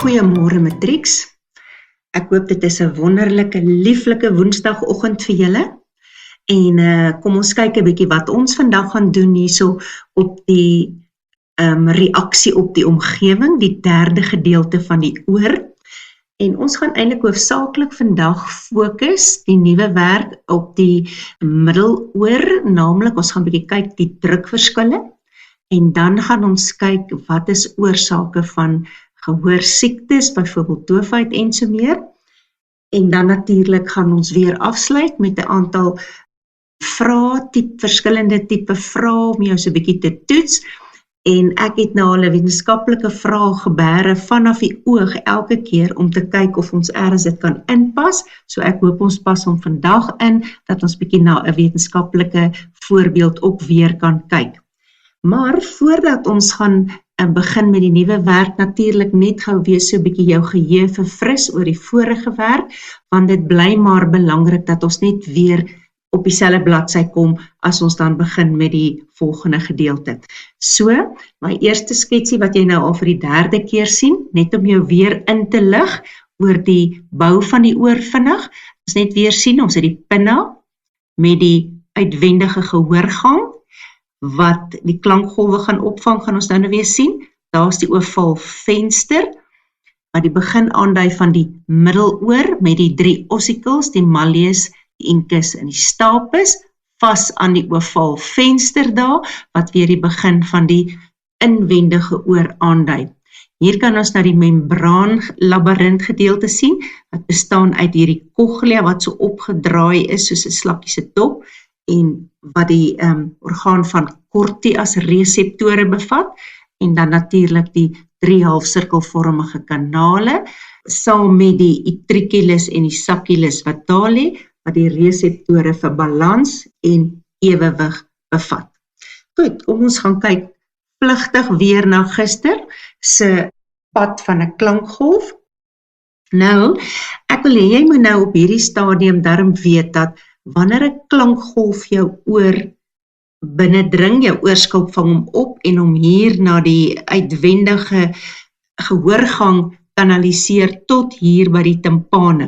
Goeiemôre matrieks. Ek hoop dit is 'n wonderlike, lieflike woensdagoggend vir julle. En kom ons kyk 'n bietjie wat ons vandag gaan doen hierso op die reaksie op die omgewing, die derde gedeelte van die oor. En ons gaan eintlik hoofsaaklik vandag fokus die nuwe werk op die middeloor, naamlik ons gaan bietjie kyk die drukverskille. En dan gaan ons kyk wat is oorsake van gehoorsiektes, byvoorbeeld doofheid en so meer. En dan natuurlik gaan ons weer afsluit met 'n aantal vrae, verskillende tipe vrae om jou so 'n bietjie te toets. En ek het nou al 'n wetenskaplike vraag gebeure vanaf die oog elke keer om te kyk of ons ergens dit kan inpas. So ek hoop ons pas hom vandag in, dat ons bietjie na 'n wetenskaplike voorbeeld ook weer kan kyk. Maar voordat ons gaan begin met die nuwe werk, natuurlik net gou weer so 'n bietjie jou geheue verfris oor die vorige werk, want dit bly maar belangrik dat ons net weer op dieselfde bladsy kom as ons dan begin met die volgende gedeelte. So, my eerste sketsie wat jy nou al vir die derde keer sien, net om jou weer in te lig oor die bou van die oor vinnig. Ons net weer sien, ons het die pinna met die uitwendige gehoorgang, wat die klankgolwe gaan opvang, gaan ons nou weer sien. Daar is die ovaal venster, wat die begin aandui van die middeloor, met die 3 ossicles, die malleus, die incus en die stapes, vas aan die ovaal venster daar, wat weer die begin van die inwendige oor aandui. Hier kan ons nou die membraan labirint gedeelte sien, wat bestaan uit hierdie cochlea, wat so opgedraai is, soos 'n slakkie se dop, en wat die orgaan van Corti as reseptore bevat, en dan natuurlik die 3 halfsirkelvormige kanale, saam met die utriculus en die sacculus wat daar lê, wat die reseptore vir balans en ewewig bevat. Goed, kom ons gaan kyk vlugtig weer na gister se pad van 'n klankgolf. Nou, ek wil hê jy moet nou op hierdie stadium darm weet dat wanneer 'n klankgolf jou oor binnendring, jou oorskilp vang hom op en hom hier na die uitwendige gehoorgang kanaliseer tot hier by die timpane.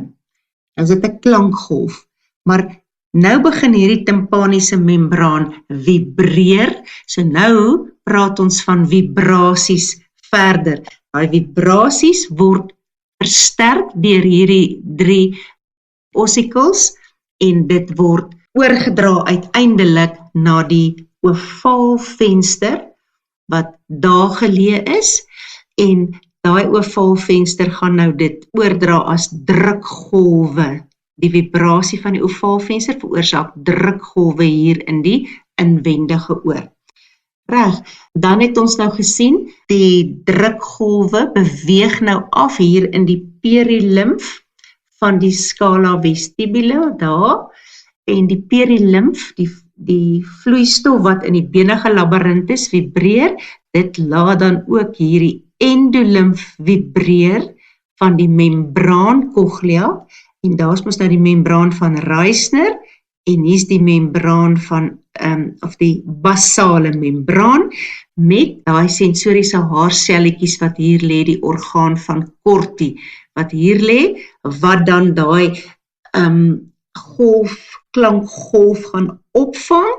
Nou is dit 'n klankgolf, maar nou begin hierdie timpaniese membraan vibreer, so nou praat ons van vibrasies verder. Daai vibrasies word versterk deur hierdie 3 ossicles, en dit word oorgedra uiteindelik na die ovaal venster wat daar geleë is, en daai ovaal venster gaan nou dit oordra as drukgolwe. Die vibrasie van die ovaal venster veroorsaak drukgolwe hier in die inwendige oor. Reg, dan het ons nou gesien, die drukgolwe beweeg nou af hier in die perilymf van die scala vestibule daar, en die perilymf, die vloeistof wat in die benige labyrintus vibreer, dit laat dan ook hierdie endolymf vibreer van die membraan cochlea, en daar is mos nou die membraan van Reisner, en hier is die membraan van, of die basale membraan, met daai sensoriese haarselletjies wat hier lê, die orgaan van Corti, wat hier lê, wat dan daai klankgolf gaan opvang.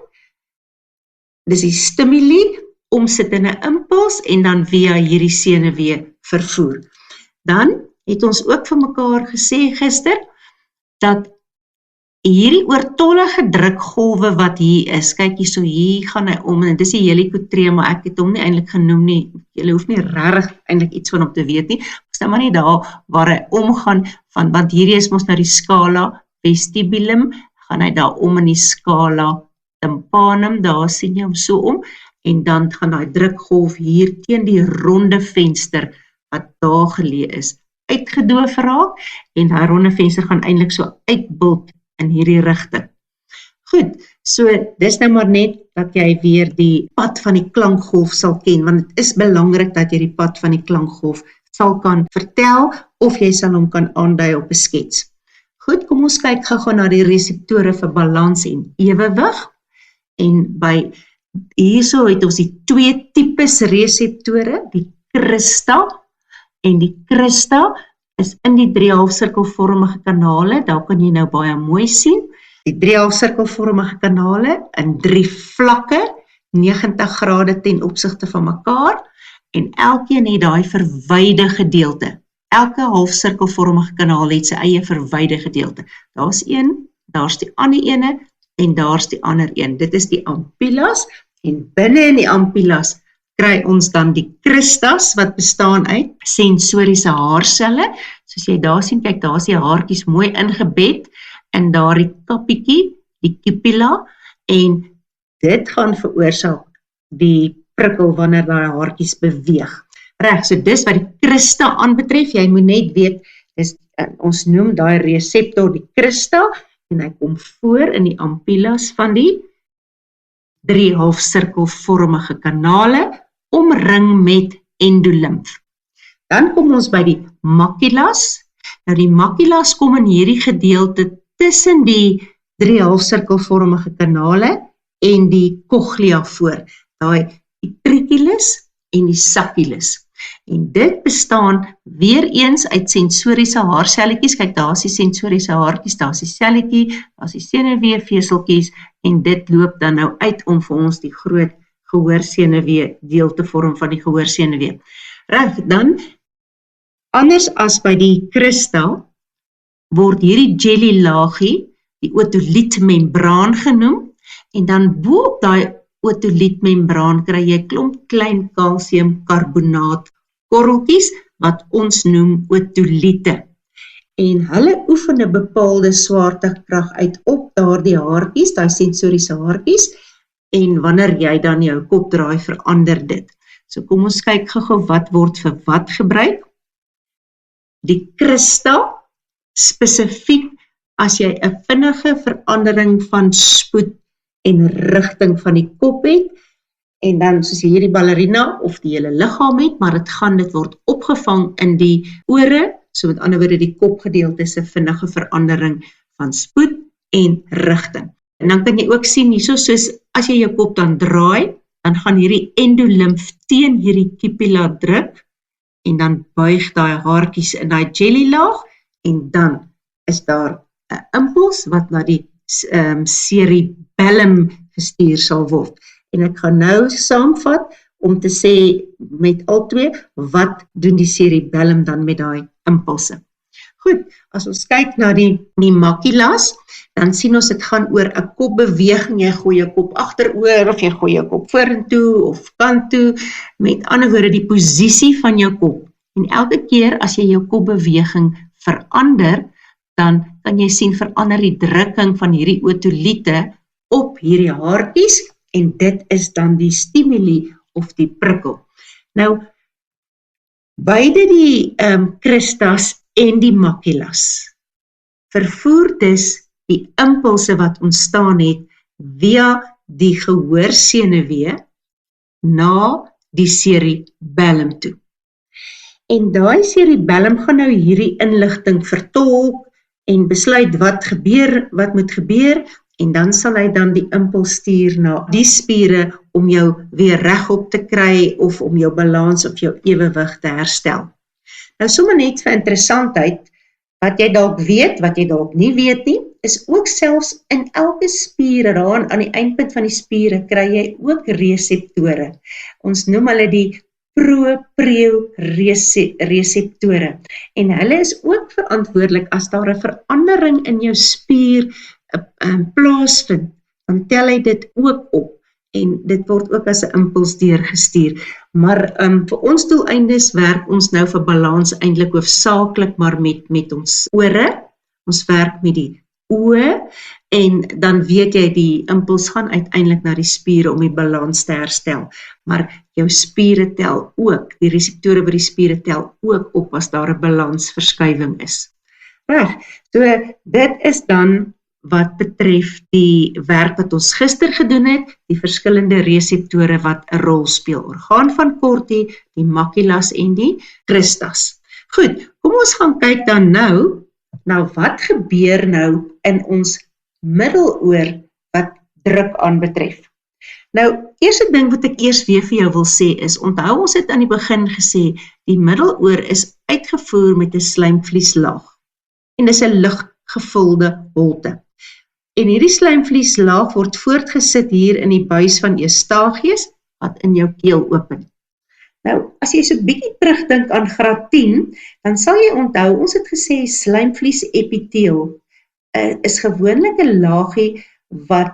Dis die stimuli, omsit in 'n impuls, en dan via hierdie senuwee vervoer. Dan het ons ook vir mekaar gesê gister, dat hierdie oortollige drukgolwe wat hier is, kyk hierso, hier gaan hy om, en dis die helikotreum, maar ek het hom nie eintlik genoem nie, julle hoef nie regtig eintlik iets van hom te weet nie, ons nou maar nie daar waar hy omgaan, want hierdie is mos nou die scala vestibulum, gaan hy daar om in die scala tympanum, daar sien jy hom so om, en dan gaan daai drukgolf hier teen die ronde venster, wat daar geleë is, uitgedoof raak, en daai ronde venster gaan eintlik so uitbult in hierdie rigting. Goed, so dis nou maar net dat jy weer die pad van die klankgolf sal ken, want het is belangrik dat jy die pad van die klankgolf sal kan vertel, of jy sal hom kan aandui op 'n skets. Goed, kom ons kyk gou na die reseptore vir balans en ewewig, en by hierso het ons die 2 tipes reseptore, die crista En die crista is in die 3,5 sirkelvormige kanale, daar kan jy nou baie mooi sien. Die 3,5 sirkelvormige kanale in 3 vlakke, 90 grade ten opsigte van mekaar, en elkeen het daai verwyde gedeelte. Elke halfsirkelvormige kanaal het sy eie verwyde gedeelte. Daar's een, daar's die ander ene, en daar's die ander een. Dit is die ampullas, en binne in die ampullas kry ons dan die cristas, wat bestaan uit sensoriese haarselle. Soos jy daar sien, kyk, daar is die haartjies mooi ingebed, in daardie kappietjie, die cupula, en dit gaan veroorsaak die prikkel wanneer daai haartjies beweeg. Reg, so dis wat die crista aanbetref, jy moet net weet, ons noem daai reseptor die crista, en hy kom voor in die ampullas van die 3,5 sirkelvormige kanale, omring met endolimf. Dan kom ons by die makulas. Nou die makulas kom in hierdie gedeelte tussen die 3,5 sirkelvormige kanale en die cochlea voor, daai utriculus en die sacculus. En dit bestaan weer eens uit sensoriese haarselletjies. Kyk, daar is die sensoriese haartjies, daar is die selletjie, daar is die senuweeveseltjies, en dit loop dan nou uit om vir ons die groot gehoorsenuwee deel te vorm van die gehoorsenuwee. Reg, dan, anders as by die crista, word hierdie jelly laagie, die otolietmembraan genoem, en dan bo op daai otolietmembraan kry jy klomp klein kalsiumkarbonaat korreltjies wat ons noem otoliete. En hulle oefen 'n bepaalde swaartekrag uit op daardie haartjies, daai sensoriese haartjies, en wanneer jy dan jou kop draai, verander dit. So kom ons kyk gou-gou wat word vir wat gebruik. Die crista, spesifiek as jy 'n vinnige verandering van spoed en rigting van die kop het, en dan soos jy hierdie ballerina of die hele liggaam het, maar dit word opgevang in die ore, so met ander woorde die kopgedeelte se vinnige verandering van spoed en rigting. En dan kan jy ook sien hierso, soos as jy jou kop dan draai, dan gaan hierdie endolimf teen hierdie cupula druk, en dan buig daai haartjies in daai jellylaag, en dan is daar 'n impuls wat na die cerebellum gestuur sal word. En ek gaan nou saamvat om te sê met al twee, wat doen die cerebellum dan met daai impulse. Goed, as ons kyk na die makulas, dan sien ons dit gaan oor 'n kopbeweging, jy gooi jou kop agteroor, of jy gooi jou kop vorentoe, of kant toe, met ander woorde die posisie van jou kop. En elke keer as jy jou kopbeweging verander, dan kan jy sien verander die drukking van hierdie otoliete op hierdie haartjies, en dit is dan die stimuli of die prikkel. Nou, beide die cristas en die makulas vervoer dus die impulse wat ontstaan het via die gehoorsenuwee na die cerebellum toe. En daai cerebellum gaan nou hierdie inligting vertolk en besluit wat moet gebeur, en dan sal hy dan die impuls stuur na die spiere om jou weer regop te kry, of om jou balans of jou ewewig te herstel. Nou sommer net vir interessantheid, wat jy dalk weet, wat jy dalk nie weet nie, is ook selfs in elke spiere, daar aan die eindpunt van die spiere, kry jy ook reseptore. Ons noem hulle die proprioreseptore. En hulle is ook verantwoordelik as daar 'n verandering in jou spier plaasvind, dan tel hy dit ook op, en dit word ook as 'n impuls deurgestuur. Maar vir ons doeleindes werk ons nou vir balans eintlik hoofsaaklik maar met ons ore, ons werk met die oë, en dan weet jy die impuls gaan uiteindelik na die spiere om die balans te herstel. Maar jou spiere tel ook, die reseptore by die spiere tel ook op as daar 'n balansverskywing is. Reg, so dit is dan wat betref die werk wat ons gister gedoen het, die verskillende reseptore wat 'n rol speel. Orgaan van Corti, die makulas en die cristas. Goed, kom ons gaan kyk dan nou, wat gebeur nou in ons middeloor wat druk aanbetref. Nou, eerste ding wat ek eers weer vir jou wil sê is, onthou ons het aan die begin gesê, die middeloor is uitgevoer met 'n slijmvlieslaag. En dis 'n luggevulde holte. En hierdie slijmvlieslaag word voortgesit hier in die buis van Eustachius, wat in jou keel open. Nou, as jy so 'n bietjie terugdink aan graad 10, dan sal jy onthou, ons het gesê slijmvliesepiteel is gewoonlik 'n laagie wat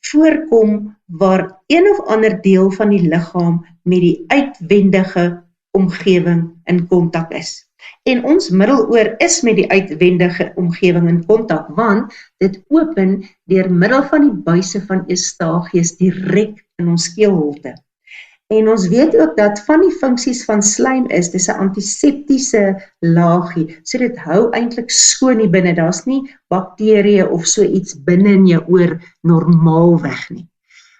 voorkom waar een of ander deel van die liggaam met die uitwendige omgewing in kontak is. En ons middeloor is met die uitwendige omgewing in kontak, want dit open deur middel van die buise van Eustachius direk in ons keelholte. En ons weet ook dat van die funksies van slijm is, dis 'n antiseptiese laagie, so dit hou eintlik skoon hier binne, daar's nie bakterieë of so iets binne in jou oor normaalweg nie.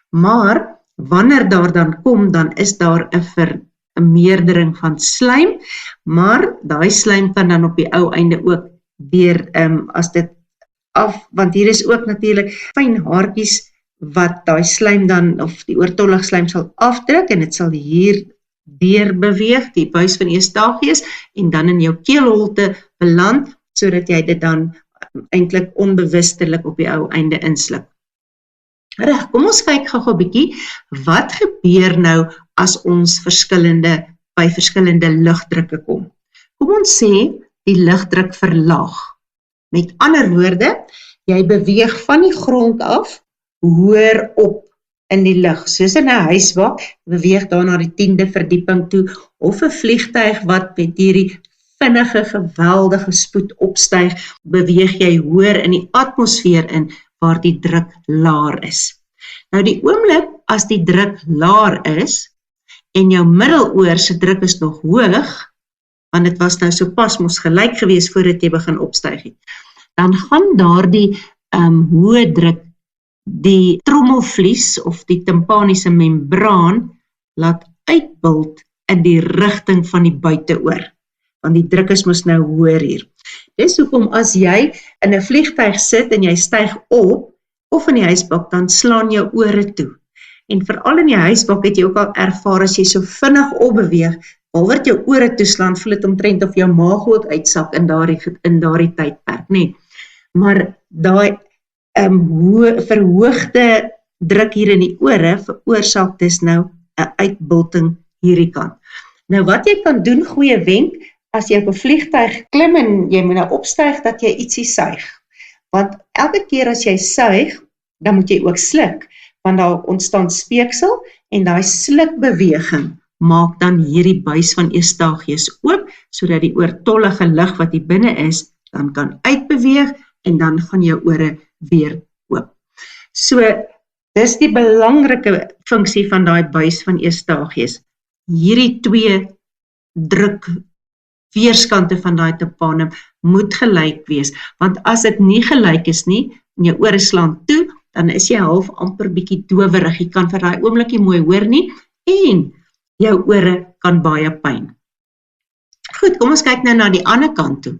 Maar, wanneer daar dan kom, dan is daar 'n meerdering van slijm, maar daai slijm kan dan op die ou einde ook deur, as dit want hier is ook natuurlik fyn haartjies wat daai slijm dan, of die oortollige slijm sal afdruk, en dit sal hier deur beweeg, die buis van Eustachius, en dan in jou keelholte beland, sodat jy dit dan eintlik onbewustelik op die ou einde insluk. Reg, kom ons kyk gou 'n bietjie, wat gebeur nou as ons by verskillende lugdrukke kom? Kom ons sê, die lugdruk verlaag. Met ander woorde, jy beweeg van die grond af, hoër op in die lug, soos in 'n huisbak, beweeg daar na die 10de verdieping toe, of 'n vliegtuig wat met hierdie vinnige, geweldige spoed opstyg, beweeg jy hoër in die atmosfeer in, waar die druk laer is. Nou die oomblik as die druk laer is, en jou middeloor se druk is nog hoog, want dit was nou sopas mos gelyk gewees voordat jy begin opstyg het, dan gaan daardie hoë druk die trommelvlies of die tympaniese membraan laat uitbult in die rigting van die buiteoor, want die druk is mos nou hoër hier. Dis hoekom as jy in 'n vliegtuig sit en jy styg op, of in die huisbak, dan slaan jou ore toe. En veral in die huisbak het jy ook al ervaar, as jy so vinnig opbeweeg, alhoewel jou ore toeslaan, voel dit omtrent of jou maag ook uitsak in daardie tydperk, nee. Maar daai verhoogde druk hier in die ore veroorsaak dus nou 'n uitbulting hierdie kant. Nou wat jy kan doen, goeie wenk, as jy op 'n vliegtuig klim en jy moet nou opstyg, dat jy ietsie suig. Want elke keer as jy suig, dan moet jy ook sluk, want daar ontstaan speeksel, en daai slukbeweging maak dan hierdie buis van Eustachius oop, sodat die oortollige lug wat hier binne is, dan kan uitbeweeg, en dan gaan jou ore weer oop. So, dis die belangrike funksie van daai buis van Eustachius. Hierdie twee druk weerskante van daai tympanum moet gelyk wees, want as dit nie gelyk is nie, en jou ore slaan toe, dan is jy half amper bietjie dowerig, jy kan vir daai oomblikie mooi hoor nie, en jou ore kan baie pyn. Goed, kom ons kyk nou na die ander kant toe.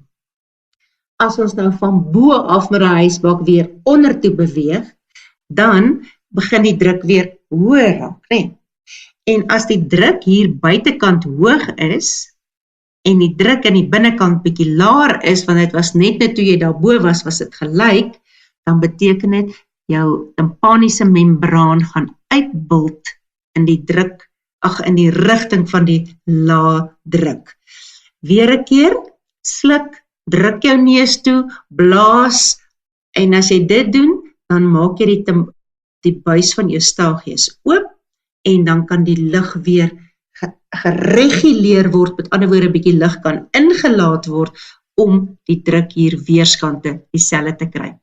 As ons nou van bo af met die huisbak weer onder toe beweeg, dan begin die druk weer hoër raak, nee. En as die druk hier buitekant hoog is, en die druk in die binnekant bietjie laer is, want dit was net toe jy daarbo was dit gelyk, dan beteken dit, jou tympaniese membraan gaan uitbult in die rigting van die lae druk. Weer 'n keer, sluk, druk jou neus toe, blaas, en as jy dit doen, dan maak jy die buis van Eustachius oop, en dan kan die lug weer gereguleer word, met ander woorde, 'n bietjie lug kan ingelaat word, om die druk hier weerskante dieselfde te kry.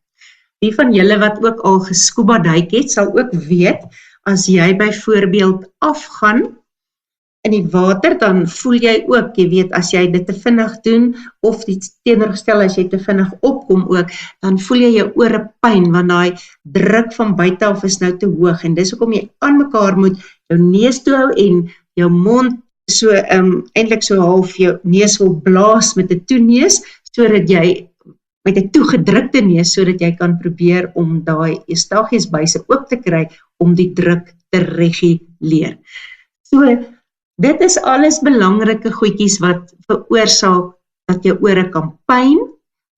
Die van julle wat ook al gescuba duik het, sal ook weet, as jy byvoorbeeld afgaan in die water, dan voel jy ook, jy weet, as jy dit te vinnig doen, of die teenoorgestel as jy te vinnig opkom ook, dan voel jy jou ore pyn, want daai druk van buite af is nou te hoog, en dis hoekom jy aan mekaar moet jou neus toe hou, en jou mond so, eintlik so half jou neus wil blaas met 'n toeneus, sodat jy met 'n toegedrukte neus, sodat jy kan probeer om daai Eustachius buise oop te kry, om die druk te reguleer. So, dit is alles belangrike goedjies wat veroorsaak dat jou ore kan pyn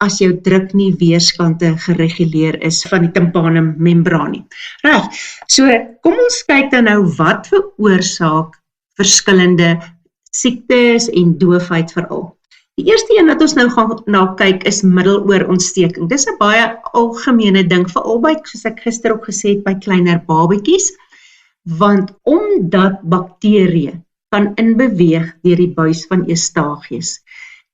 as jou druk nie weerskante gereguleer is van die tympane membraan nie. Reg, so kom ons kyk dan nou wat veroorsaak verskillende siektes en doofheid veral. Die eerste een wat ons nou gaan na kyk is middeloorontsteking. Dis 'n baie algemene ding, veral by, soos ek gister ook gesê het, by kleiner babatjies, want omdat bakterieë kan inbeweeg deur die buis van Eustachius.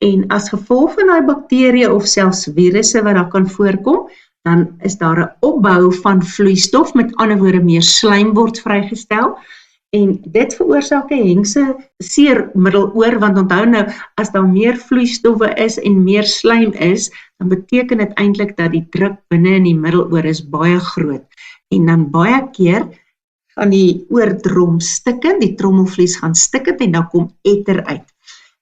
En as gevolg van daai bakterieë of selfs virusse wat daar kan voorkom, dan is daar 'n opbou van vloeistof, met ander woorde meer slaim word vrygestel, en dit veroorsaak 'n hengse seer middeloor, want onthou nou, as daar meer vloeistowwe is en meer slaim is, dan beteken dit eintlik dat die druk binne in die middeloor is baie groot. En dan baie keer gaan die oordrom stikken, die trommelvlies gaan stikken en dan kom etter uit.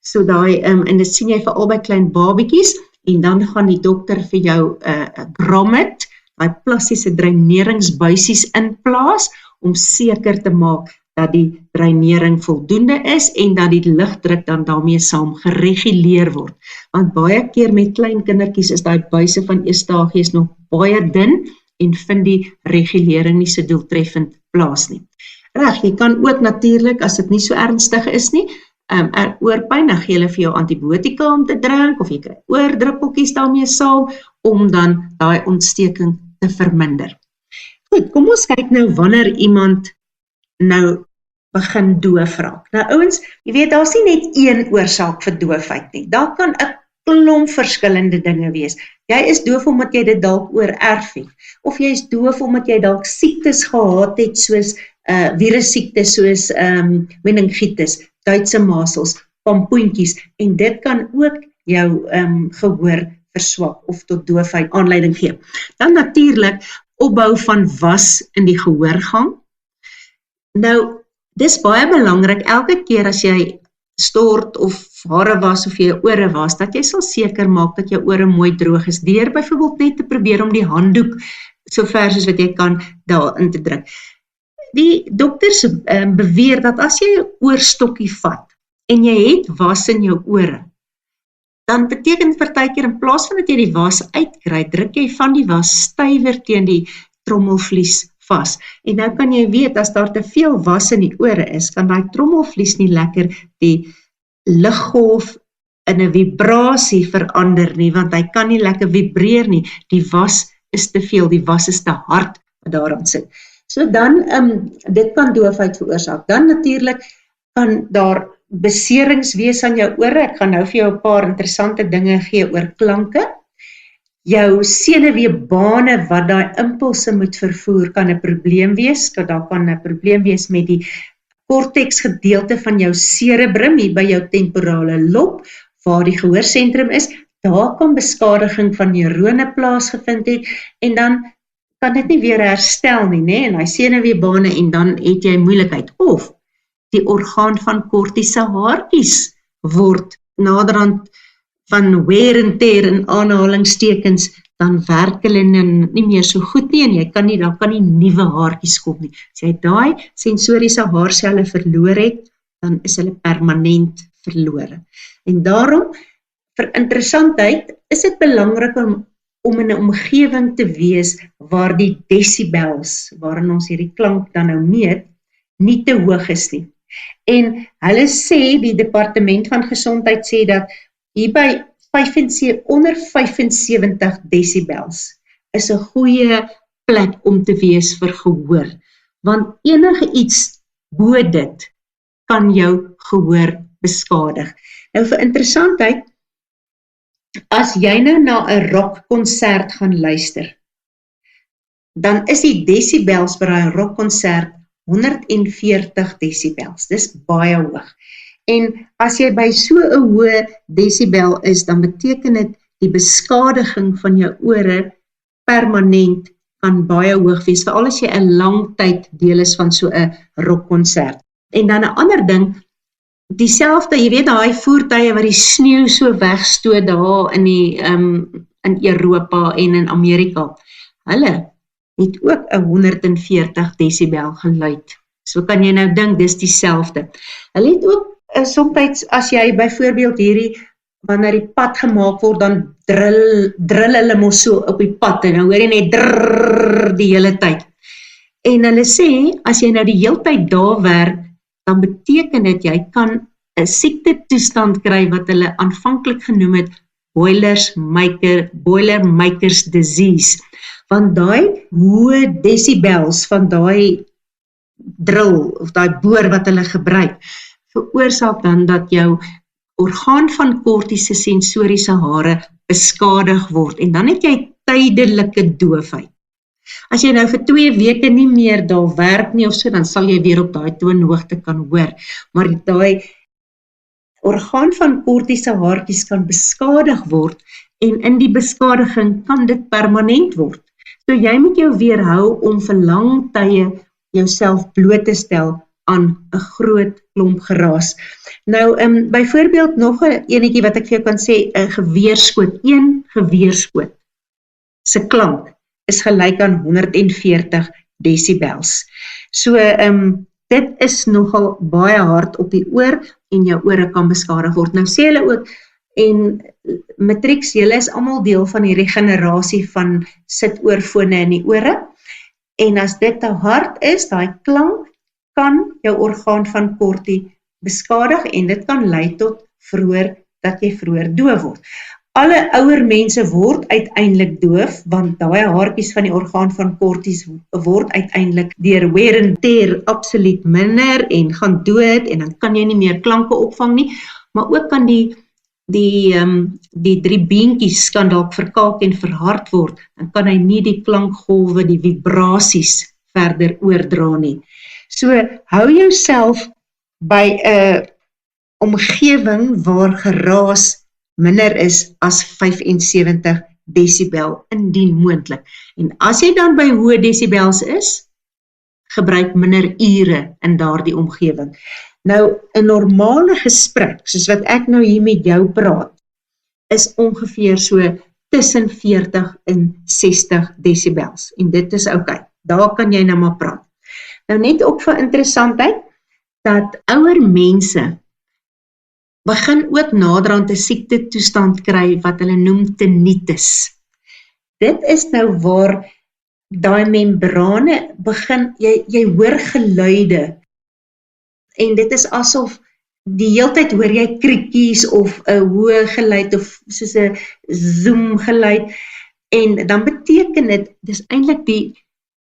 So daai, en dit sien jy veral by klein babietjies, en dan gaan die dokter vir jou 'n grommet, daai plastiese dreineringsbuisies inplaas, om seker te maak dat die dreinering voldoende is, en dat die lugdruk dan daarmee saam gereguleer word. Want baie keer met klein kindertjies is daai buise van Eustachius nog baie dun, en vind die regulering nie so doeltreffend plaas nie. Reg, jy kan ook natuurlik, as dit nie so ernstig is nie, oorpyn, dan gee hulle vir jou antibiotika om te drink, of jy kry oordruppeltjies daarmee saam, om dan daai ontsteking te verminder. Goed, kom ons kyk nou wanneer iemand nou begin doof raak. Nou ouens, jy weet, daar's nie net een oorsaak vir doofheid nie. Daar kan 'n klomp verskillende dinge wees. Jy is doof omdat jy dit dalk oorerf het, of jy is doof omdat jy dalk siektes gehad het, soos virussiektes, soos meningitis, Duitse masels, pampoentjies, en dit kan ook jou gehoor verswak of tot doofheid aanleiding gee. Dan natuurlik opbou van was in die gehoorgang. Nou, dis baie belangrik, elke keer as jy stort of hare was of jy ore was, dat jy sal seker maak dat jou ore mooi droog is, deur byvoorbeeld net te probeer om die handdoek so ver soos wat jy kan daarin te druk. Die dokters beweer dat as jy 'n oorstokkie vat en jy het was in jou ore, dan beteken dit partykeer in plaas van dat jy die was uitkry, druk jy van die was stywer teen die trommelvlies vas. En nou kan jy weet, as daar te veel was in die ore is, kan daai trommelvlies nie lekker die liggolf in 'n vibrasie verander nie, want hy kan nie lekker vibreer nie. Die was is te veel, die was is te hard wat daaraan sit. So dan, dit kan doofheid veroorsaak. Dan natuurlik kan daar beserings wees aan jou ore. Ek gaan nou vir jou 'n paar interessante dinge gee oor klanke. Jou senuweebane wat daai impulse moet vervoer, kan 'n probleem wees. Daar kan 'n probleem wees met die cortex gedeelte van jou cerebrum, hier by jou temporale lob, waar die gehoorsentrum is. Daar kan beskadiging van neurone plaasgevind het, en dan kan dit nie weer herstel nie, en hy senuweebane, en dan het jy moeilikheid. Of die orgaan van kortiese haartjies word naderhand van wear and tear in aanhalingstekens, dan werk hulle nie meer so goed nie, en dan kan nie nuwe haartjies kom nie. As jy daai sensoriese haarselle verloor het, dan is hulle permanent verlore. En daarom, vir interessantheid, is dit belangrik om in 'n omgewing te wees waar die decibels, waarin ons hierdie klank dan nou meet, nie te hoog is nie. En hulle sê, die departement van gesondheid sê dat hier by onder 75 decibels is 'n goeie plek om te wees vir gehoor, want enige iets bo dit kan jou gehoor beskadig. Nou vir interessantheid, as jy nou na 'n rockkonsert gaan luister, dan is die decibels by 'n rockkonsert 140 decibels, dis baie hoog. En as jy by so 'n hoë decibel is, dan beteken dit die beskadiging van jou ore permanent kan baie hoog wees, veral as jy 'n lang tyd deel is van so 'n rockkonsert. En dan 'n ander ding, dieselfde, jy weet daai voertuie wat die sneeu so wegstoot daar in Europa en in Amerika, hulle het ook 'n 140 decibel geluid So kan jy nou dink, dis dieselfde. Hulle het ook, soms as jy byvoorbeeld wanneer die pad gemaak word, dan drill hulle mos so op die pad, en dan hoor jy net drrrr die hele tyd. En hulle sê, as jy nou die hele tyd daar werk, dan beteken dit, jy kan 'n siektetoestand kry, wat hulle aanvanklik genoem het, Boilermakers disease, want daai hoë decibels van daai drill, of daai boor wat hulle gebruik, veroorsaak dan dat jou orgaan van Corti se sensoriese hare beskadig word, en dan het jy tydelike doofheid. As jy nou vir 2 weke nie meer daar werk nie of so, dan sal jy weer op daai toonhoogte kan hoor, maar daai orgaan van Corti se haartjies kan beskadig word, en in die beskadiging kan dit permanent word. So jy moet jou weerhou om vir lang tye jouself bloot te stel aan 'n groot klomp geraas. Nou, byvoorbeeld nog 'n enetjie wat ek vir jou kan sê, 'n geweerskoot, een geweerskoot se klank is gelyk aan 140 decibels. So, dit is nogal baie hard op die oor, en jou ore kan beskadig word. Nou sê hulle ook, en matrieks, julle is almal deel van hierdie generasie van sit-oorfone in die ore, en as dit te hard is, daai klank kan jou orgaan van Corti beskadig, en dit kan lei tot dat jy vroeër doof word. Alle ouer mense word uiteindelik doof, want daai haartjies van die orgaan van Corti word uiteindelik deur wear and tear absoluut minder, en gaan dood, en dan kan jy nie meer klanke opvang nie, maar ook kan die 3 beentjies kan dalk verkalk en verhard word, dan kan hy nie die klankgolwe, die vibrasies verder oordra nie. So, hou jouself by 'n omgewing waar geraas minder is as 75 decibel, indien moontlik. En as jy dan by hoë decibels is, gebruik minder ure in daardie omgewing. Nou, 'n normale gesprek, soos wat ek nou hier met jou praat, is ongeveer so tussen 40 en 60 decibels. En dit is oukei. Daar kan jy nou maar praat. Nou net ook vir interessantheid, dat ouer mense begin ook naderhand 'n siektetoestand kry wat hulle noem tinnitus. Dit is nou waar daai membrane begin, jy hoor geluide, en dit is asof die heeltyd hoor jy kriekies of 'n hoë geluid of soos 'n zoom geluid, en dan beteken dit, dis eintlik die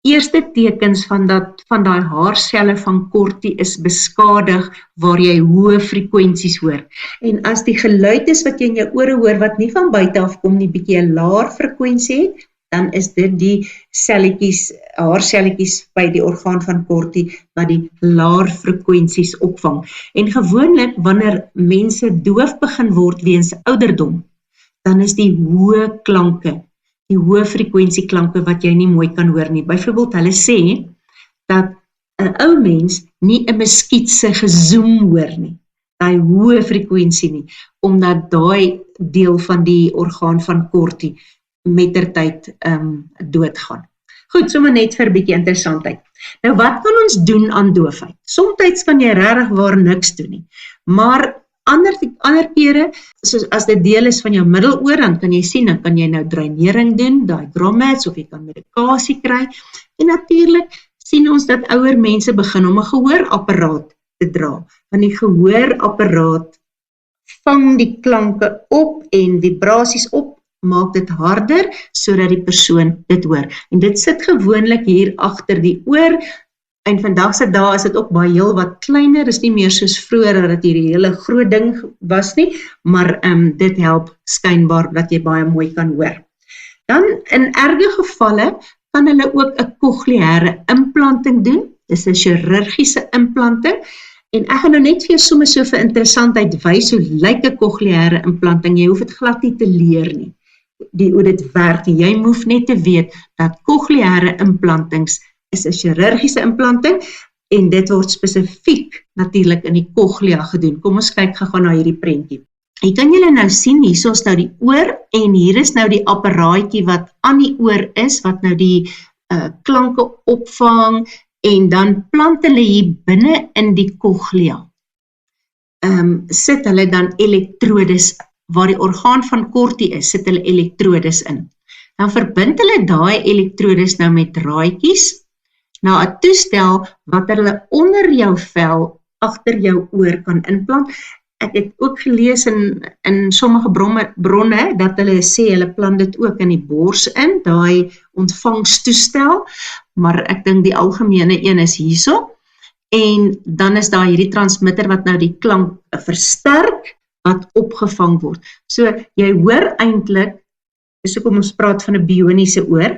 eerste tekens van daai haarselle van Corti is beskadig, waar jy hoë frekwensies hoor. En as die geluid is wat jy in jou ore hoor, wat nie van buite af kom nie, bietjie 'n laer frekwensie het, dan is dit die haarselletjies by die orgaan van Corti, wat die laer frekwensies opvang. En gewoonlik, wanneer mense doof begin word weens ouderdom, dan is die hoë klanke, die hoë frekwentieklanke wat jy nie mooi kan hoor nie. Byvoorbeeld, hulle sê dat 'n ou mens nie 'n muskiet se gezoem hoor nie, daai hoë frekwensie nie, omdat daai deel van die orgaan van Corti mettertyd doodgaan. Goed, sommer net vir 'n bietjie interessantheid. Nou, wat kan ons doen aan doofheid? Somstyds kan jy regtig waar niks doen nie, maar ander kere, soos as dit deel is van jou middeloor, dan kan jy sien, dan kan jy nou dreinering doen, daai grommets, of jy kan medikasie kry, en natuurlik sien ons dat ouer mense begin om 'n gehoorapparaat te dra, want die gehoorapparaat vang die klanke op en vibrasies op, maak dit harder, sodat die persoon dit hoor. En dit sit gewoonlik hier agter die oor, en vandag se dae is dit ook baie heel wat kleiner, is nie meer soos vroeër dat dit hierdie hele groot ding was nie, maar dit help skynbaar dat jy baie mooi kan hoor. Dan in erge gevalle kan hulle ook 'n cochleaire implanting doen, dis 'n chirurgiese implanting, en ek gaan nou net vir jou sommer so vir interessantheid wys hoe lyk 'n cochleaire implanting, jy hoef dit glad nie te leer nie, hoe dit werk, jy hoef net te weet dat cochleaire implantings is 'n chirurgiese implanting, en dit word spesifiek natuurlik in die cochlea gedoen. Kom ons kyk gou na hierdie prentjie. Hier kan julle nou sien, hier is nou die oor, en hier is nou die apparaatjie wat aan die oor is, wat nou die klanke opvang, en dan plant hulle hier binne in die cochlea. Sit hulle dan elektrodes, waar die orgaan van Corti is, sit hulle elektrodes in. Dan verbind hulle daai elektrodes nou met draadjies na 'n toestel wat hulle onder jou vel, agter jou oor kan inplant. Ek het ook gelees in sommige bronne dat hulle sê hulle plant dit ook in die bors in, daai ontvangstoestel, maar ek dink die algemene een is hierso. En dan is daar hierdie transmitter wat nou die klank versterk, wat opgevang word. So jy hoor eintlik, so kom ons praat van 'n bioniese oor,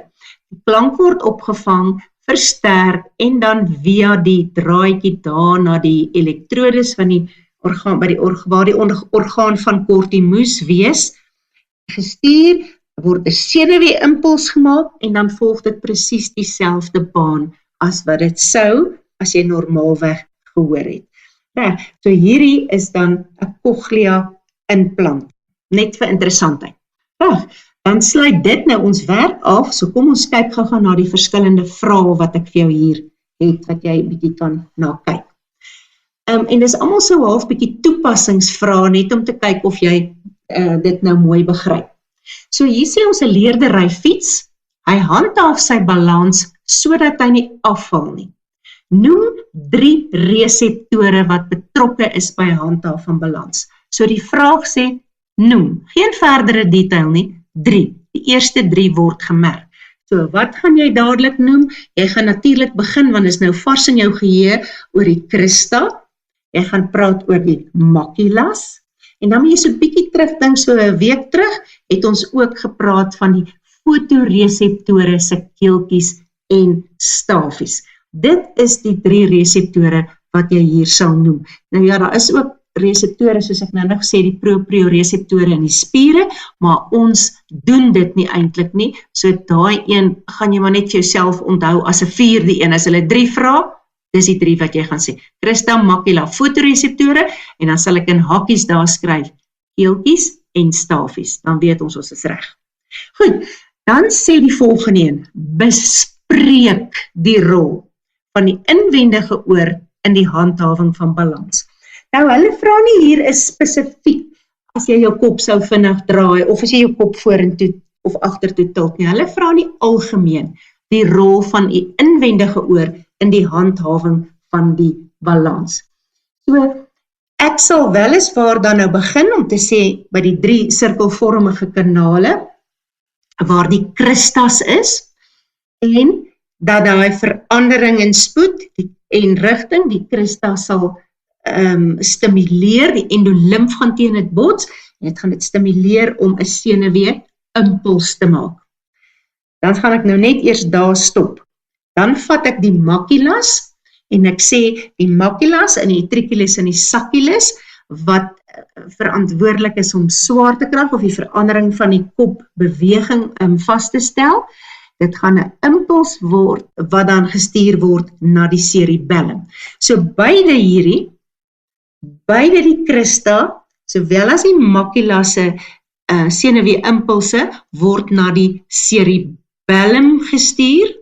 die klank word opgevang, versterk en dan via die draadjie daar na die elektrodes van die orgaan, waar die orgaan van Corti moes wees, gestuur, word 'n senuwee-impuls gemaak en dan volg dit presies dieselfde baan as wat dit sou as jy normaalweg gehoor het. Ja, so hierdie is dan 'n cochlea implant, net vir interessantheid. Dan sluit dit nou ons werk af, so kom ons kyk gou na die verskillende vrae wat ek vir jou hier het, wat jy 'n bietjie kan na kyk. En dis almal so half bietjie toepassingsvrae, net om te kyk of jy dit nou mooi begryp. So hier sê ons 'n leerder ry fiets, hy handhaaf sy balans sodat hy nie afval nie. Noem 3 reseptore wat betrokke is by handhaaf van balans. So die vraag sê, noem, geen verdere detail nie, 3. Die eerste 3 word gemerk. So wat gaan jy dadelik noem? Jy gaan natuurlik begin, want is nou vars in jou geheue, oor die crista. Jy gaan praat oor die maculas. En dan moet jy so 'n bietjie terugdink, so 'n week terug, het ons ook gepraat van die fotoreseptore se keeltjies en stafies. Dit is die 3 reseptore wat jy hier sal noem. Nou ja, daar is ook reseptore, soos ek nou gesê, die proprioreseptore in die spiere, maar ons doen dit nie eintlik nie, so daai een gaan jy maar net vir jouself onthou as 'n 4de een, as hulle 3 vra, dis die 3 wat jy gaan sê, crista, macula, fotoreseptore, en dan sal ek in hakkies daar skryf, keeltjies en stafies, dan weet ons is reg. Goed, dan sê die volgende een, bespreek die rol van die inwendige oor in die handhawing van balans. Nou, hulle vra nie hier is spesifiek, as jy jou kop sou vinnig draai, of as jy jou kop vorentoe of agtertoe tilt nie, hulle vra nie algemeen die rol van die inwendige oor in die handhawing van die balans. So, ek sal weliswaar dan nou begin om te sê, by die 3 sirkelvormige kanale, waar die cristas is, en dat daai verandering in spoed en rigting, die crista sal stimuleer, die endolymf gaan teen dit bots, en dit gaan dit stimuleer om 'n senuwee impuls te maak. Dan gaan ek nou net eers daar stop. Dan vat ek die maculas, en ek sê die maculas in die triculus en die sacculus, wat verantwoordelik is om swaartekrag of die verandering van die kopbeweging vas te stel. Dit gaan 'n impuls word, wat dan gestuur word na die cerebellum. So beide die crista, sowel as die macula se senuwee impulse, word na die cerebellum gestuur,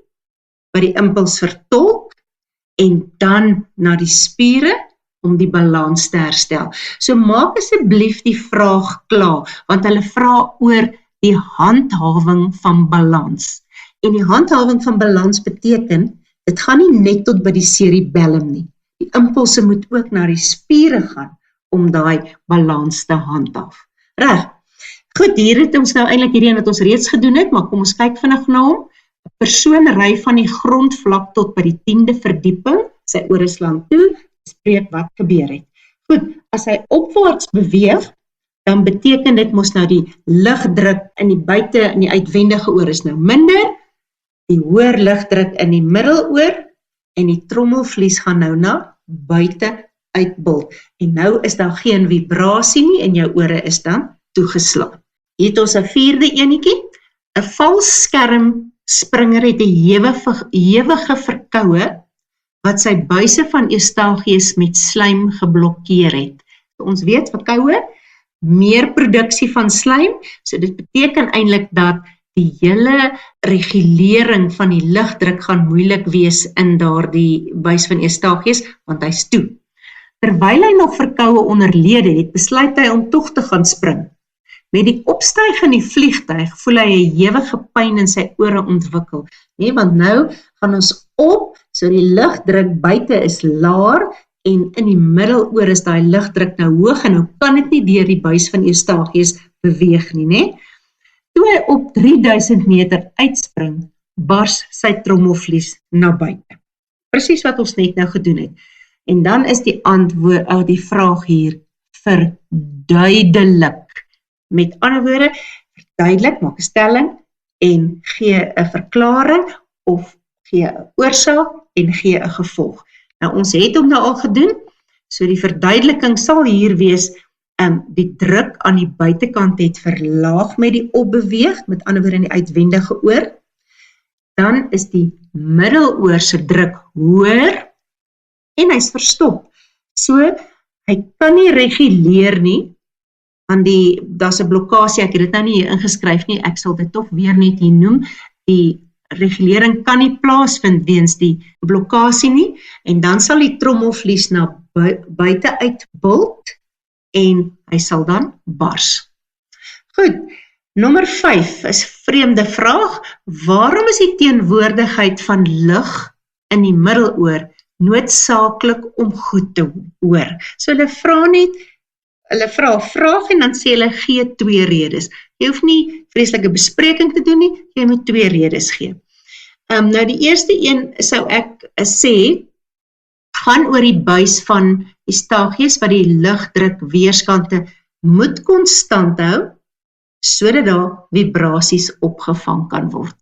by die impuls vertolk, en dan na die spiere, om die balans te herstel. So maak asseblief die vraag klaar, want hulle vra oor die handhawing van balans. En die handhawing van balans beteken, dit gaan nie net tot by die cerebellum nie. Die impulse moet ook na die spiere gaan, om daai balans te handhaaf. Reg. Goed, hier het ons nou eintlik hierdie wat ons reeds gedoen het, maar kom ons kyk vinnig na hom. 'n Persoon ry van die grondvlak tot by die 10de verdieping, sy ore slaan toe, spreek wat gebeur het. Goed, as hy opwaarts beweeg, dan beteken dit mos nou die lugdruk in die uitwendige oor is nou minder, die hoër lugdruk in die middeloor, en die trommelvlies gaan nou na buite uitbult. En nou is daar geen vibrasie nie, en jou ore is dan toegeslaan. Hier het ons 'n 4de enetjie, 'n valskermspringer het 'n ewige verkoue, wat sy buise van Eustachius met slijm geblokkeer het. Ons weet verkoue, meer produksie van slijm, so dit beteken eintlik dat die hele regulering van die lugdruk gaan moeilik wees in daardie buis van Eustachius, want hy's toe. Terwyl hy nog verkoue onderlede het, besluit hy om tog te gaan spring. Met die opstyg in die vliegtuig voel hy 'n ewige pyn in sy ore ontwikkel. Nee, want nou gaan ons op, so die lugdruk buite is laer en in die middeloor is daai lugdruk nou hoog en nou kan dit nie deur die buis van Eustachius beweeg nie, né? Toe hy op 3000 meter uitspring, bars sy trommelvlies na buite. Presies wat ons net nou gedoen het. En dan is die antwoord, die vraag hier, verduidelik. Met ander woorde, verduidelik, maak 'n stelling en gee 'n verklaring of gee 'n oorsaak en gee 'n gevolg. Nou ons het hom nou al gedoen, so die verduideliking sal hier wees, die druk aan die buitekant het verlaag met die opbeweeg, met ander woorde in die uitwendige oor. Dan is die middeloor se druk hoër en hy's verstop. So hy kan nie reguleer nie, want daar's 'n blokkasie, ek het dit nou nie hier ingeskryf nie, ek sal dit tog weer net hier noem, die regulering kan nie plaasvind weens die blokkasie nie, en dan sal die trommelvlies na buite uitbult, en hy sal dan bars. Goed, nommer 5 is vreemde vraag, waarom is die teenwoordigheid van lug in die middeloor noodsaaklik om goed te hoor? So hulle vra net, hulle vra 'n vraag en dan sê hulle gee 2 redes. Jy hoef nie vreeslike bespreking te doen nie, jy moet 2 redes gee. Nou die eerste een sou ek sê, gaan oor die buis van Eustachius wat die lugdruk weerskante moet konstant hou, sodat daar vibrasies opgevang kan word.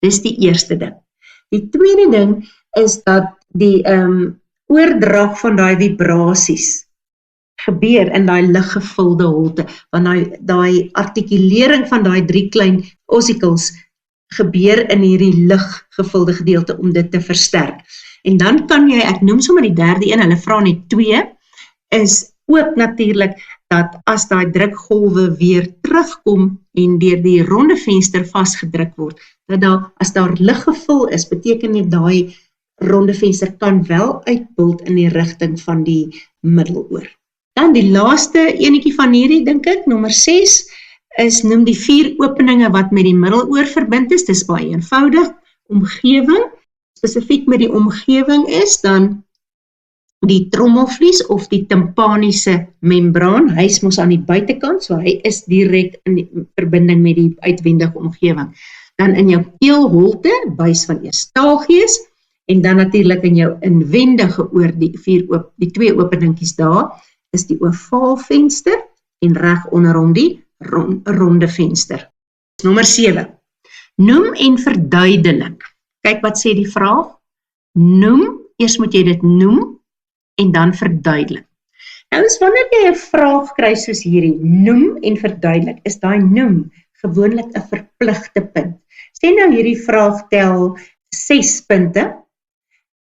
Dis die eerste ding. Die tweede ding is dat die oordrag van daai vibrasies gebeur in daai liggevulde holte, want daai artikulering van daai 3 klein ossicles gebeur in hierdie liggevulde gedeelte om dit te versterk. En dan kan jy, ek noem sommer die derde een, hulle vra net 2, is ook natuurlik dat as daai drukgolwe weer terugkom en deur die ronde venster vasgedruk word, dat as daar lug gevul is, beteken dit daai ronde venster kan wel uitbult in die rigting van die middeloor. Dan die laaste enetjie van hierdie, dink ek, nommer 6, is noem die 4 openinge wat met die middeloor verbind is, dis baie eenvoudig, omgewing, spesifiek met die omgewing is, dan die trommelvlies of die tympaniese membraan, hy is mos aan die buitekant, so hy is direk in die verbinding met die uitwendige omgewing. Dan in jou keelholte, buis van Eustachius, en dan natuurlik in jou inwendige oor die 2 openingkies daar, is die ovaalvenster en reg onder hom die ronde venster. Nommer 7. Noem en verduidelik. Kyk wat sê die vraag. Noem, eers moet jy dit noem en dan verduidelik. Nou is wanneer jy 'n vraag kry soos hierdie, noem en verduidelik, is daai noem gewoonlik 'n verpligte punt. Sê nou hierdie vraag tel 6 punte,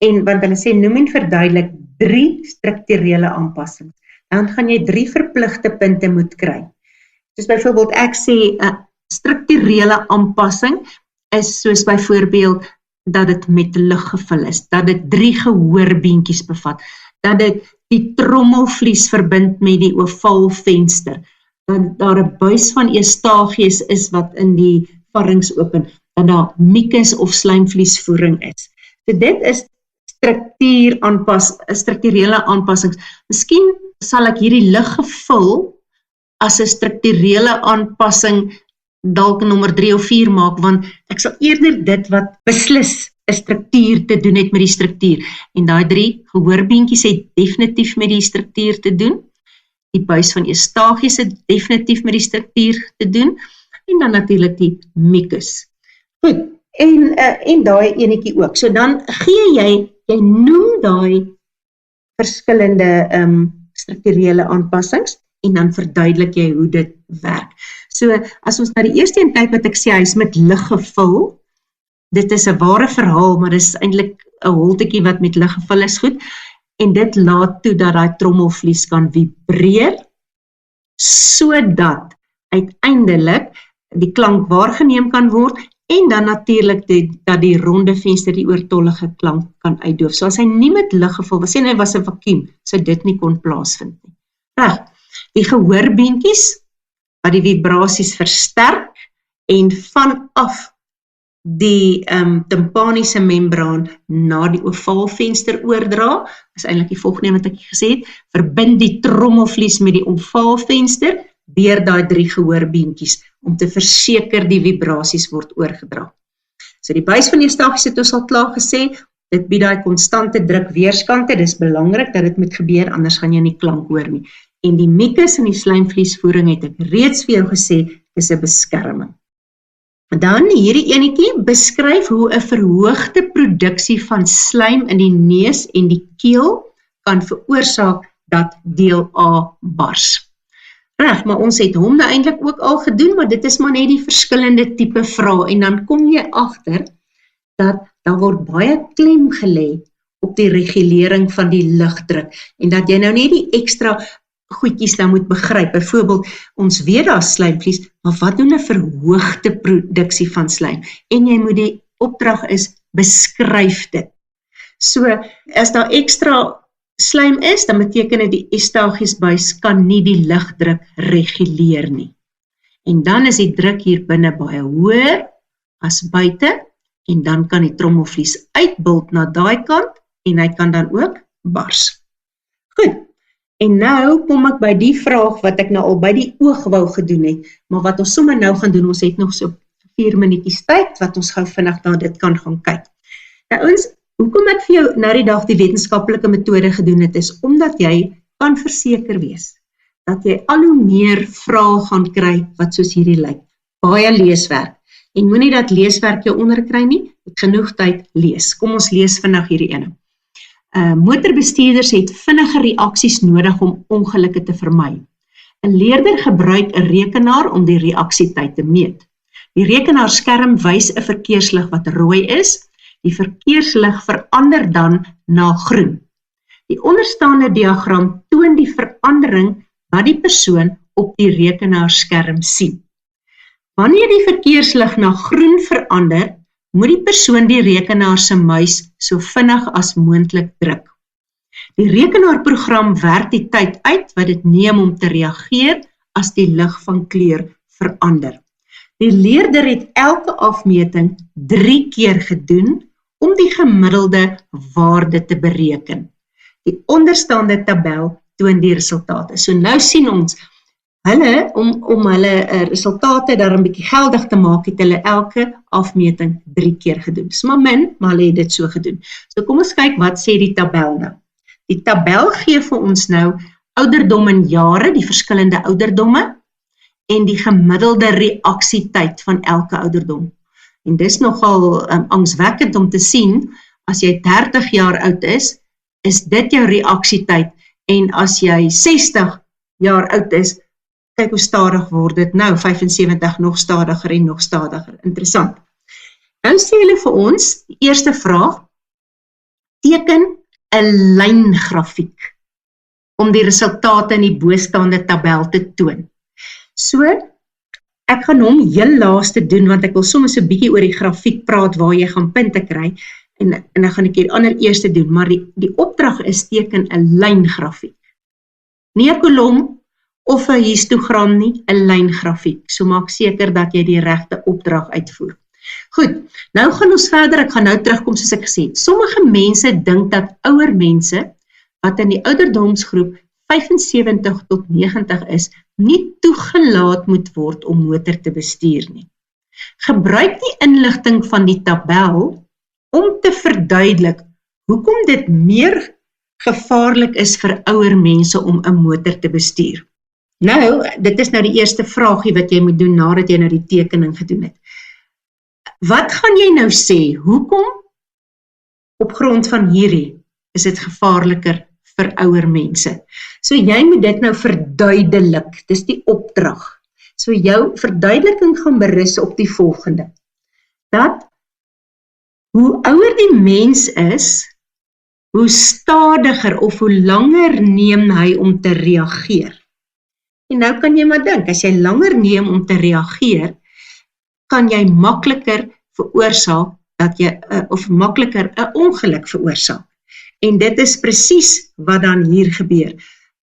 en want hulle sê noem en verduidelik 3 strukturele aanpassings. Dan gaan jy 3 verpligte punte moet kry. Soos byvoorbeeld ek sê 'n strukturele aanpassing is soos byvoorbeeld dat dit met lug gevul is, dat dit 3 gehoorbeentjies bevat, dat dit die trommelvlies verbind met die ovaalvenster, dat daar 'n buis van Eustachius is wat in die varings open, dat daar mucus of slijmvliesvoering is. So dit is strukturele aanpassings. Miskien sal ek hierdie liggevul as 'n strukturele aanpassing dalk nommer 3 of 4 maak, want ek sal eerder dit wat beslis 'n struktuur te doen het met die struktuur. En daai 3 gehoorbeentjies het definitief met die struktuur te doen. Die buis van Eustachius het definitief met die struktuur te doen. En dan natuurlik die mucus. Goed, en daai enetjie ook. So dan gee jy noem daai verskillende strukturele aanpassings en dan verduidelik jy hoe dit werk. So as ons na die eerste een kyk wat ek sê, hy is met lug gevul. Dit is 'n ware verhaal, maar dit is eintlik 'n holtetjie wat met lug gevul is, goed. En dit laat toe dat daai trommelvlies kan vibreer, sodat uiteindelik die klank waargeneem kan word, en dan natuurlik dat die ronde venster die oortollige klank kan uitdoof. So as hy nie met lig gevul was, en hy was 'n vakuum, so dit nie kon plaasvind nie. Reg, die gehoorbeentjies, wat die vibrasies versterk, en vanaf die tympaniese membraan na die ovaalvenster oordra, is eintlik die volgende wat ek gesê het, verbind die trommelvlies met die ovaalvenster, deur daai 3 gehoorbeentjies, om te verseker die vibrasies word oorgedra. So die buis van die eustachies het ons al klaar gesê, dit bied daai konstante druk weerskante, dis belangrik dat dit moet gebeur, anders gaan jy nie klank hoor nie. En die mucus en die slijmvliesvoering het ek reeds vir jou gesê, is 'n beskerming. Dan hierdie enetjie beskryf hoe 'n verhoogde produksie van slijm in die neus en die keel kan veroorsaak dat deel A bars. Reg, maar ons het hom nou eintlik ook al gedoen, maar dit is maar net die verskillende tipe vrae, en dan kom jy agter dat daar word baie klem gelê op die regulering van die lugdruk, en dat jy nou net die ekstra goedjies nou moet begryp. Byvoorbeeld, ons weet daar slijmvlies, maar wat doen 'n verhoogde produksie van slijm? En jy moet die opdrag is, beskryf dit. So, as daar ekstra slijm is, dan beteken dit die eustachiesbuis kan nie die lugdruk reguleer nie. En dan is die druk hier binne baie hoër as buite, en dan kan die trommelvlies uitbult na daai kant, en hy kan dan ook bars. Goed. En nou kom ek by die vraag wat ek nou al by die oog wou gedoen het, maar wat ons sommer nou gaan doen, ons het nog so 4 minuutjies tyd, wat ons gou vinnig na dit kan gaan kyk. Nou ons, hoekom ek vir jou nou die dag die wetenskaplike metode gedoen het, is omdat jy kan verseker wees, dat jy al hoe meer vrae gaan kry, wat soos hierdie lyk. Baie leeswerk, en moenie dat leeswerk jou onderkry nie, het genoeg tyd lees. Kom ons lees vinnig hierdie ene. Motorbestuurders het vinnige reaksies nodig om ongelukke te vermy. 'n Leerder gebruik 'n rekenaar om die reaksietyd te meet. Die rekenaarskerm wys 'n verkeerslig wat rooi is. Die verkeerslig verander dan na groen. Die onderstaande diagram toon die verandering wat die persoon op die rekenaarskerm sien. Wanneer die verkeerslig na groen verander, moet die persoon die rekenaar se muis so vinnig as moontlik druk. Die rekenaarprogram werk die tyd uit wat dit neem om te reageer as die lig van kleur verander. Die leerder het elke afmeting 3 keer gedoen om die gemiddelde waarde te bereken. Die onderstaande tabel toon die resultate. So nou sien ons, hulle, om hulle resultate daar 'n bietjie geldig te maak, het hulle elke afmeting 3 keer gedoen. Dis maar min, maar hulle het dit so gedoen. So kom ons kyk wat sê die tabel nou. Die tabel gee vir ons nou ouderdom in jare, die verskillende ouderdomme, en die gemiddelde reaksietyd van elke ouderdom. En dis nogal angswekkend om te sien, as jy 30 jaar oud is dit jou reaksietyd, en as jy 60 jaar oud is, kyk hoe stadig word dit nou, 75 nog stadiger en nog stadiger. Interessant. Nou sê hulle vir ons, die eerste vraag, teken 'n lyngrafiek om die resultate in die bostaande tabel te toon. So, ek gaan hom heel laaste doen, want ek wil soms 'n bietjie oor die grafiek praat waar jy gaan punte kry, en dan gaan ek hier ander eerste doen, maar die opdrag is teken 'n lyngrafiek. Nie 'n kolom of 'n histogram nie, 'n lyngrafiek. So maak seker dat jy die regte opdrag uitvoer. Goed, nou gaan ons verder, ek gaan nou terugkom soos ek gesê het. Sommige mense dink dat ouer mense, wat in die ouderdomsgroep 75 tot 90 is, nie toegelaat moet word om motor te bestuur nie. Gebruik die inligting van die tabel om te verduidelik hoekom dit meer gevaarlik is vir ouer mense om 'n motor te bestuur. Nou, dit is nou die eerste vraagie wat jy moet doen nadat jy nou die tekening gedoen het. Wat gaan jy nou sê? Hoekom op grond van hierdie is dit gevaarliker vir ouer mense? So jy moet dit nou verduidelik, dis die opdrag. So jou verduideliking gaan berus op die volgende. Dat hoe ouer die mens is, hoe stadiger of hoe langer neem hy om te reageer. En nou kan jy maar dink, as jy langer neem om te reageer, kan jy makliker veroorsaak dat jy of makliker 'n ongeluk veroorsaak. En dit is presies wat dan hier gebeur.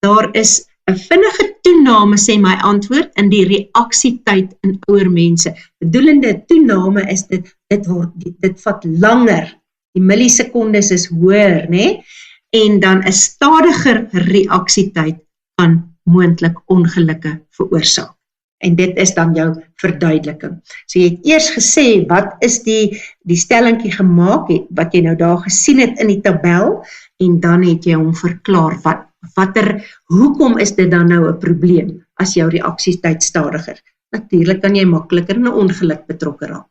Daar is 'n vinnige toename, sê my antwoord, in die reaksietyd in ouer mense. Bedoelende toename is dit vat langer. Die millisekondes is hoër, né? En dan 'n stadiger reaksietyd kan moontlik ongelukke veroorsaak. En dit is dan jou verduideliking. So jy het eers gesê, wat is die stellingkie gemaak het, wat jy nou daar gesien het in die tabel, en dan het jy hom verklaar, hoekom is dit dan nou 'n probleem, as jou reaksietyd stadiger? Natuurlik kan jy makliker in 'n ongeluk betrokke raak.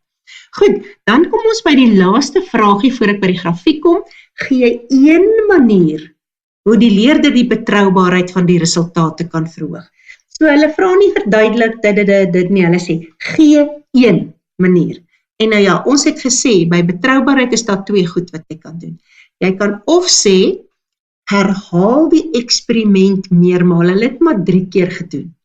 Goed, dan kom ons by die laaste vraagie, voor ek by die grafiek kom, gee een manier, hoe die leerder die betroubaarheid van die resultate kan verhoog. So hulle vra nie verduidelik dit nie, hulle sê, gee een manier. En nou ja, ons het gesê, by betroubaarheid is daar 2 goed wat jy kan doen. Jy kan of sê, herhaal die eksperiment meermaal, hulle het maar 3 keer gedoen.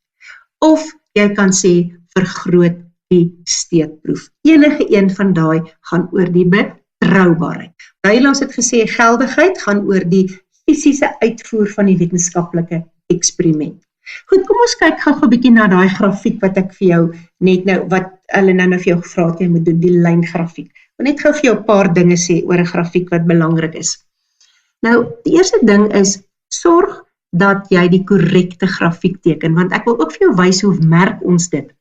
Of jy kan sê, vergroot die steekproef. Enige een van daai gaan oor die betroubaarheid. Ons het gesê, geldigheid gaan oor die fisiese uitvoer van die wetenskaplike eksperiment. Goed, kom ons kyk gou 'n bietjie na daai grafiek wat ek vir jou net nou, wat hulle nou vir jou gevra het, jy moet doen, die lyngrafiek. Ek wil net gou vir jou 'n paar dinge sê oor 'n grafiek wat belangrik is. Nou, die eerste ding is, sorg dat jy die korrekte grafiek teken, want ek wil ook vir jou wys hoe merk ons dit.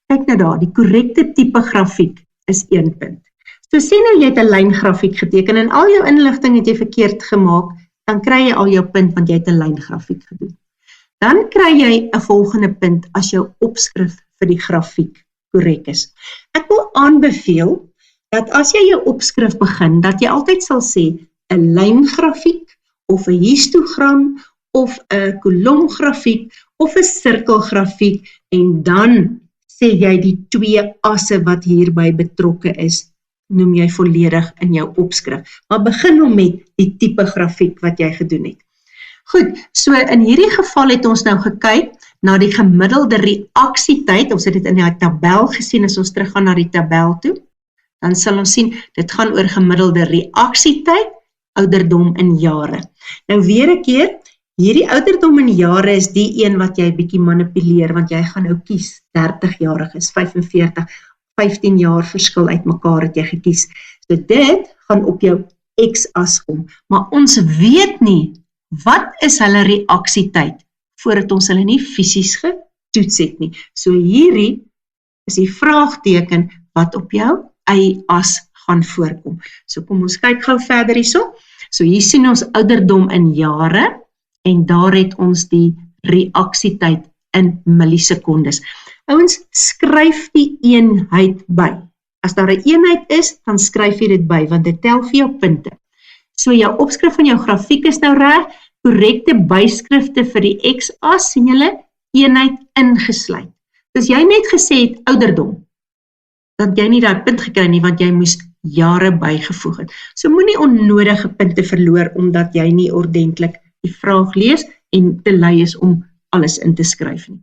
Kyk nou daar, die korrekte tipe grafiek is 1 punt. So sê nou jy het 'n lyngrafiek geteken en al jou inligting het jy verkeerd gemaak, dan kry jy al jou punt want jy het 'n lyngrafiek gedoen. Dan kry jy 'n volgende punt as jou opskrif vir die grafiek korrek is. Ek wil aanbeveel dat as jy jou opskrif begin, dat jy altyd sal sê 'n lyngrafiek of 'n histogram of 'n kolomgrafiek of 'n sirkelgrafiek en dan sê jy die 2 asse wat hierby betrokke is, noem jy volledig in jou opskrif. Maar begin hom met die tipe grafiek wat jy gedoen het. Goed, so in hierdie geval het ons nou gekyk na die gemiddelde reaksietyd, ons het dit in die tabel gesien, as ons teruggaan na die tabel toe, dan sal ons sien, dit gaan oor gemiddelde reaksietyd, ouderdom in jare. Nou weer 'n keer, hierdie ouderdom in jare is die een wat jy bietjie manipuleer, want jy gaan nou kies, 30-jarig is 45, 15 jaar verskil uit mekaar het jy gekies. So dit gaan op jou x-as kom, maar ons weet nie, wat is hulle reaksietyd, voordat ons hulle nie fisies getoets het nie. So hierdie is die vraagteken wat op jou y-as gaan voorkom. So kom ons kyk gou verder hierso. So hier sien ons ouderdom in jare, en daar het ons die reaksietyd in millisekondes. Ouens, skryf die eenheid by. As daar 'n eenheid is, dan skryf jy dit by, want dit tel vir jou punte. So jou opskrif van jou grafiek is nou reg, korrekte byskrifte vir die x-as, sien julle, eenheid ingesluit. Dus jy net gesê het ouderdom, dat jy nie daai punt gekry nie, want jy moes jare bygevoeg het. So moenie onnodige punte verloor, omdat jy nie ordentlik die vraag lees en te lui is om alles in te skryf nie.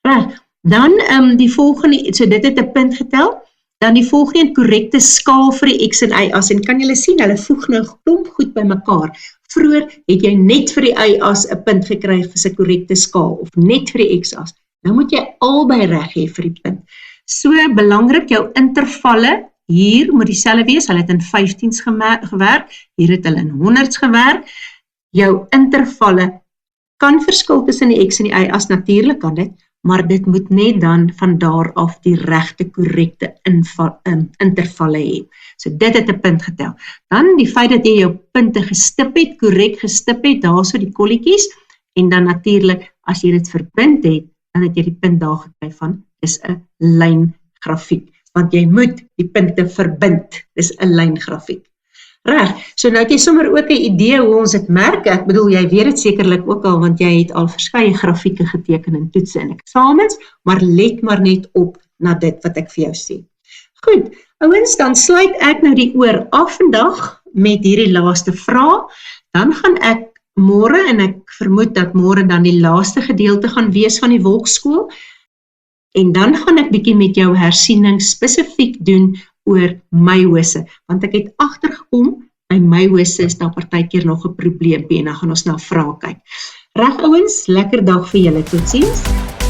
Reg, dan die volgende, so dit het 'n punt getel, dan die volgende korrekte skaal vir die x en y-as, en kan julle sien, hulle voeg nou klomp goed by mekaar. Vroeger het jy net vir die y-as 'n punt gekry vir 'n korrekte skaal, of net vir die x-as. Nou moet jy albei reg hê vir die punt. So belangrik, jou intervalle, hier moet dieselfde wees, hulle het in 15s gewerk, hier het hulle in 100s gewerk. Jou intervalle kan verskil tussen die x en die y-as, natuurlik kan dit, maar dit moet net dan van daar af die regte korrekte intervalle hê. So dit het 'n punt getel. Dan die feit dat jy jou punte gestip het, korrek gestip het, daar so die kolletjies, en dan natuurlik, as jy dit verbind het, dan het jy die punt daar gekry van, dis 'n lyngrafiek, want jy moet die punte verbind, dis 'n lyngrafiek. Reg, so nou het jy sommer ook 'n idee hoe ons dit merk. Ek bedoel, jy weet dit sekerlik ook al, want jy het al verskeie grafieke geteken in toetse en eksamens, maar let maar net op na dit wat ek vir jou sê. Goed, ouens, dan sluit ek nou die oor af vandag met hierdie laaste vraag. Dan gaan ek môre, en ek vermoed dat môre dan die laaste gedeelte gaan wees van die Wolkskool, En dan gaan ek bietjie met jou hersiening spesifiek doen oor meiose, want ek het agtergekom, by meiose is daar partykeer nog 'n probleempie en dan gaan ons na vrae kyk. Reg ouens, lekker dag vir julle, totsiens.